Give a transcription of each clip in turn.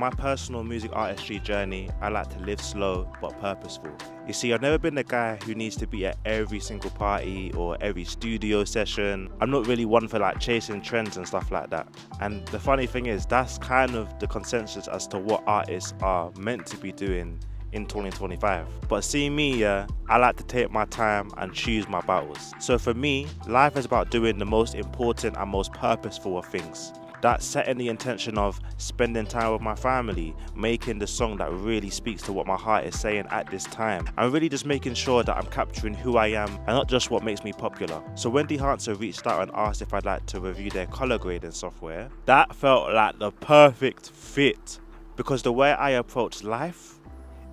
my personal music artistry journey, I like to live slow but purposeful. You see, I've never been the guy who needs to be at every single party or every studio session. I'm not really one for like chasing trends and stuff like that. And the funny thing is, that's kind of the consensus as to what artists are meant to be doing in 2025. But see me, I like to take my time and choose my battles. So for me, life is about doing the most important and most purposeful of things. That's setting the intention of spending time with my family, making the song that really speaks to what my heart is saying at this time, and really just making sure that I'm capturing who I am and not just what makes me popular. So when Dehancer reached out and asked if I'd like to review their color grading software, that felt like the perfect fit, because the way I approach life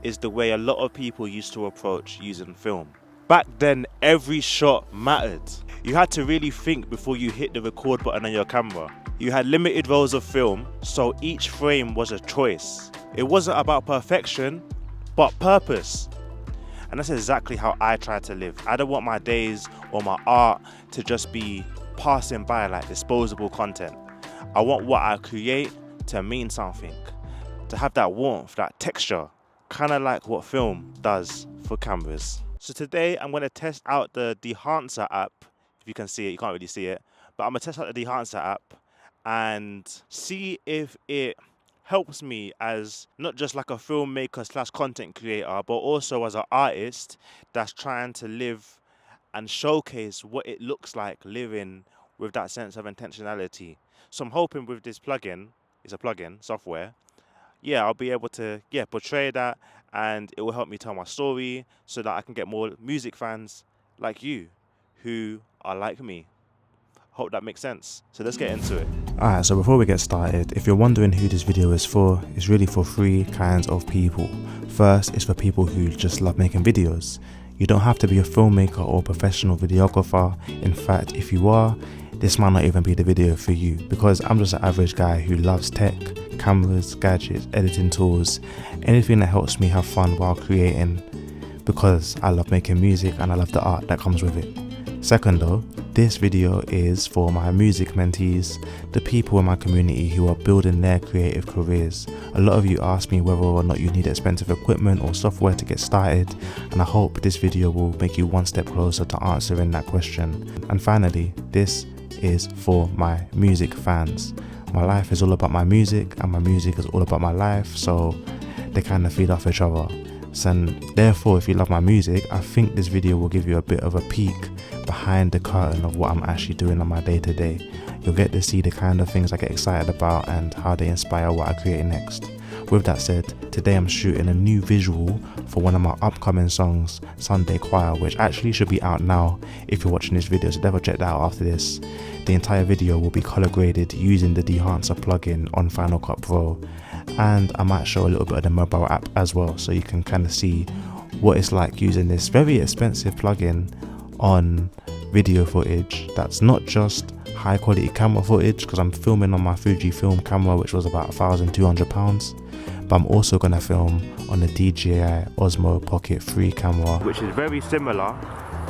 is the way a lot of people used to approach using film. Back then, every shot mattered. You had to really think before you hit the record button on your camera. You had limited rolls of film, so each frame was a choice. It wasn't about perfection, but purpose. And that's exactly how I try to live. I don't want my days or my art to just be passing by like disposable content. I want what I create to mean something, to have that warmth, that texture, kind of like what film does for cameras. So today I'm going to test out the Dehancer app. If you can see it, you can't really see it, but I'm going to test out the Dehancer app and see if it helps me as not just like a filmmaker slash content creator, but also as an artist that's trying to live and showcase what it looks like living with that sense of intentionality. So I'm hoping with this plugin, it's a plugin software, I'll be able to portray that, and it will help me tell my story so that I can get more music fans like you who are like me. Hope that makes sense. So let's get into it. Alright, so before we get started, if you're wondering who this video is for, it's really for three kinds of people. First, it's for people who just love making videos. You don't have to be a filmmaker or professional videographer. In fact, if you are, this might not even be the video for you, because I'm just an average guy who loves tech, cameras, gadgets, editing tools, anything that helps me have fun while creating, because I love making music and I love the art that comes with it. Second though, this video is for my music mentees, the people in my community who are building their creative careers. A lot of you ask me whether or not you need expensive equipment or software to get started, and I hope this video will make you one step closer to answering that question. And finally, this is for my music fans. My life is all about my music, and my music is all about my life, so they kind of feed off each other. And therefore, if you love my music, I think this video will give you a bit of a peek behind the curtain of what I'm actually doing on my day-to-day. You'll get to see the kind of things I get excited about and how they inspire what I create next. With that said, today I'm shooting a new visual for one of my upcoming songs, Sunday Choir, which actually should be out now if you're watching this video, so definitely check that out after this. The entire video will be color graded using the Dehancer plugin on Final Cut Pro, and I might show a little bit of the mobile app as well, so you can kind of see what it's like using this very expensive plugin on video footage that's not just high quality camera footage, because I'm filming on my Fujifilm camera, which was about £1,200, but I'm also going to film on the DJI Osmo Pocket 3 camera, Which is very similar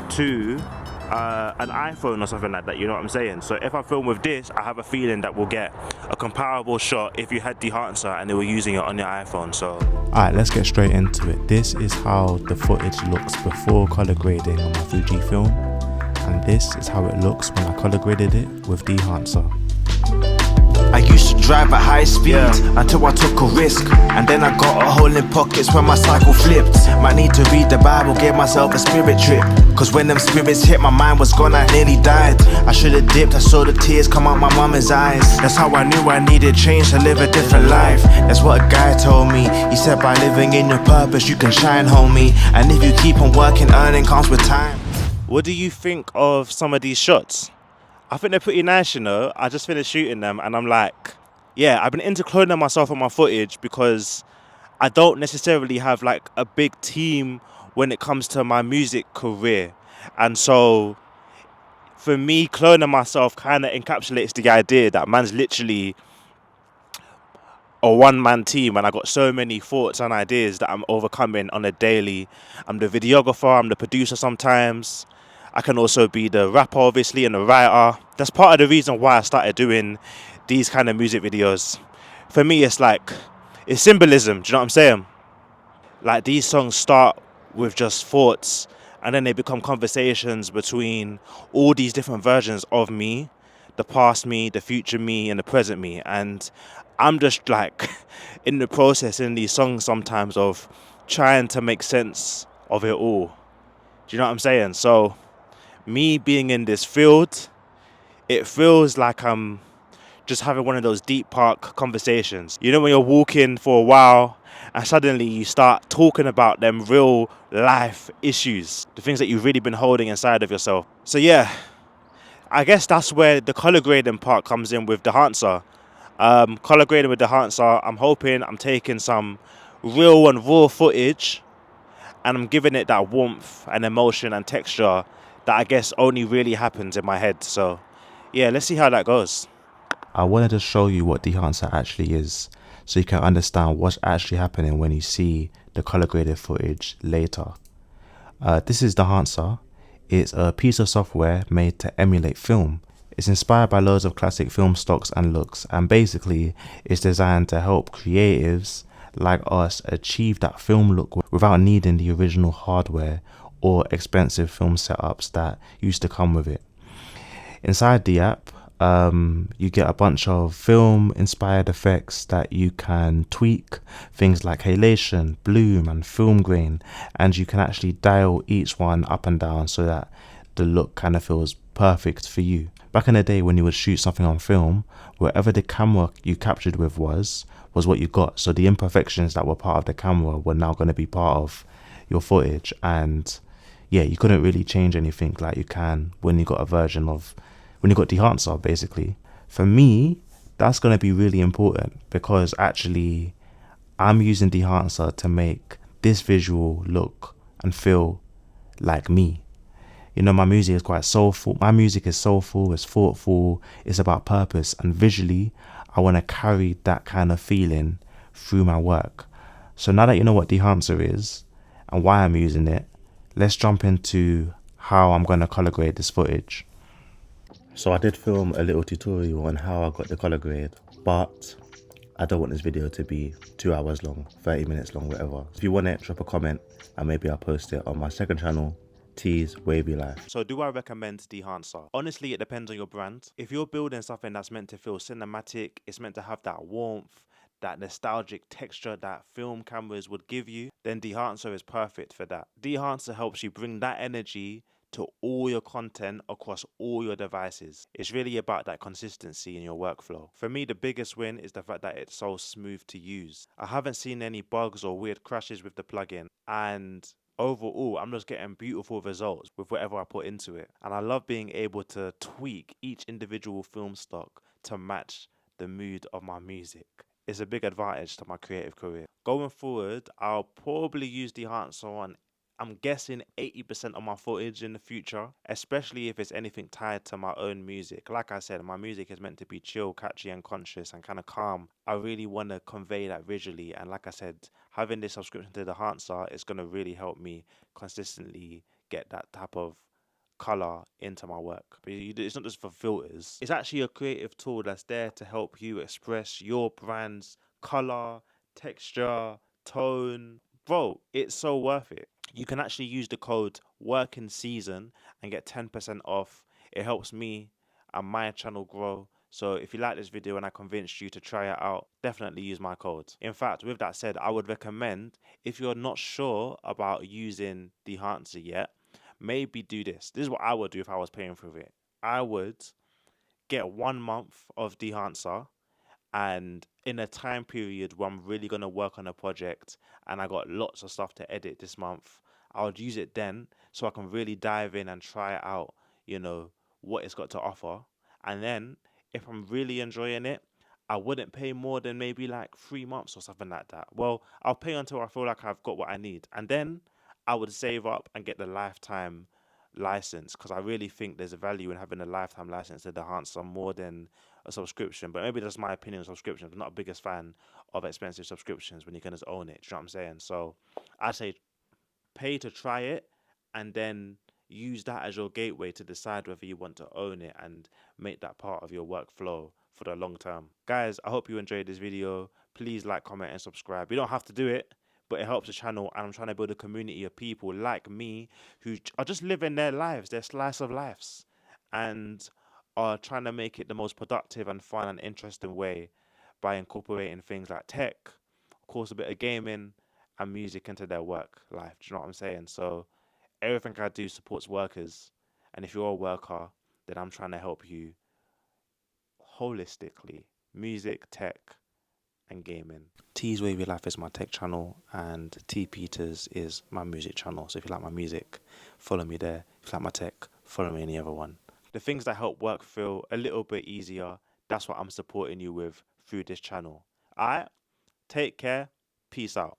to an iPhone or something like that, you know what I'm saying? So if I film with this, I have a feeling that we'll get a comparable shot if you had Dehancer and they were using it on your iPhone. So alright, let's get straight into it. This is how the footage looks before color grading on my Fujifilm, and this is how it looks when I color graded it with Dehancer. I used to drive at high speed until I took a risk, and then I got a hole in pockets when my cycle flipped. Might need to read the Bible, gave myself a spirit trip, cause when them spirits hit, my mind was gone, I nearly died. I should've dipped, I saw the tears come out my mama's eyes. That's how I knew I needed change to live a different life. That's what a guy told me. He said by living in your purpose you can shine, homie, and if you keep on working, earning comes with time. what do you think of some of these shots? I think they're pretty nice, you know. I just finished shooting them and I'm like, I've been into cloning myself on my footage because I don't necessarily have like a big team when it comes to my music career. And so for me, cloning myself kind of encapsulates the idea that man's literally a one-man team, and I got so many thoughts and ideas that I'm overcoming on a daily. I'm the videographer, I'm the producer sometimes. I can also be the rapper, obviously, and the writer. That's part of the reason why I started doing these kind of music videos. For me, it's like, it's symbolism. Do you know what I'm saying? Like, these songs start with just thoughts, and then they become conversations between all these different versions of me, the past me, the future me, and the present me. And I'm just like in the process in these songs sometimes of trying to make sense of it all. Do you know what I'm saying? So me being in this field, it feels like I'm just having one of those deep park conversations. You know, when you're walking for a while and suddenly you start talking about them real life issues, the things that you've really been holding inside of yourself. So yeah, I guess that's where the color grading part comes in with Dehancer. Color grading with Dehancer, I'm hoping I'm taking some real and raw footage and I'm giving it that warmth and emotion and texture that I guess only really happens in my head. So yeah, let's see how that goes. I wanted to show you what Dehancer actually is, so you can understand what's actually happening when you see the color graded footage later. This is Dehancer. It's a piece of software made to emulate film. It's inspired by loads of classic film stocks and looks, and basically it's designed to help creatives like us achieve that film look without needing the original hardware or expensive film setups that used to come with it. Inside the app, you get a bunch of film inspired effects that you can tweak, things like halation, bloom and film grain, and you can actually dial each one up and down so that the look kind of feels perfect for you. Back in the day when you would shoot something on film, wherever the camera you captured with was what you got. So the imperfections that were part of the camera were now going to be part of your footage, and yeah, you couldn't really change anything like you can when you got Dehancer, basically. For me, that's going to be really important because actually I'm using Dehancer to make this visual look and feel like me. You know, my music is quite soulful. My music is soulful, it's thoughtful, it's about purpose, and visually I want to carry that kind of feeling through my work. So now that you know what Dehancer is and why I'm using it, let's jump into how I'm going to color grade this footage. So I did film a little tutorial on how I got the color grade, but I don't want this video to be 2 hours long, 30 minutes long, whatever. If you want it, drop a comment and maybe I'll post it on my second channel, sWavyLife. So do I recommend Dehancer? Honestly, it depends on your brand. If you're building something that's meant to feel cinematic, it's meant to have that warmth, that nostalgic texture that film cameras would give you, then Dehancer is perfect for that. Dehancer helps you bring that energy to all your content across all your devices. It's really about that consistency in your workflow. For me, the biggest win is the fact that it's so smooth to use. I haven't seen any bugs or weird crashes with the plugin, and overall, I'm just getting beautiful results with whatever I put into it. And I love being able to tweak each individual film stock to match the mood of my music. It's a big advantage to my creative career. Going forward, I'll probably use Dehancer on, I'm guessing, 80% of my footage in the future, especially if it's anything tied to my own music. Like I said, my music is meant to be chill, catchy and conscious and kind of calm. I really want to convey that visually, and like I said, having this subscription to Dehancer is going to really help me consistently get that type of color into my work. But it's not just for filters. It's actually a creative tool that's there to help you express your brand's color, texture, tone. Bro, it's so worth it. You can actually use the code working season and get 10% off. It helps me and my channel grow. So if you like this video and I convinced you to try it out, definitely use my code. In fact, with that said, I would recommend, if you're not sure about using Dehancer yet, maybe do this. This is what I would do if I was paying for it. I would get 1 month of Dehancer, and in a time period where I'm really going to work on a project and I got lots of stuff to edit this month, I would use it then so I can really dive in and try it out, you know, what it's got to offer. And then if I'm really enjoying it, I wouldn't pay more than maybe like 3 months or something like that. Well, I'll pay until I feel like I've got what I need. And then I would save up and get the lifetime license, because I really think there's a value in having a lifetime license to Dehancer more than a subscription. But maybe that's my opinion on subscriptions. I'm not the biggest fan of expensive subscriptions when you can just own it. Do you know what I'm saying? So I say pay to try it and then use that as your gateway to decide whether you want to own it and make that part of your workflow for the long term. Guys, I hope you enjoyed this video. please like, comment, and subscribe. You don't have to do it, but it helps the channel, and I'm trying to build a community of people like me who are just living their lives, their slice of lives, and are trying to make it the most productive and fun and interesting way by incorporating things like tech, of course, a bit of gaming and music into their work life. Do you know what I'm saying? So everything I do supports workers, and if you're a worker, then I'm trying to help you holistically. Music, tech, and gaming. sWavyLife is my tech channel, and T Peters is my music channel. So if you like my music, follow me there. If you like my tech, follow me in the other one. The things that help work feel a little bit easier, that's what I'm supporting you with through this channel. Alright? Take care. Peace out.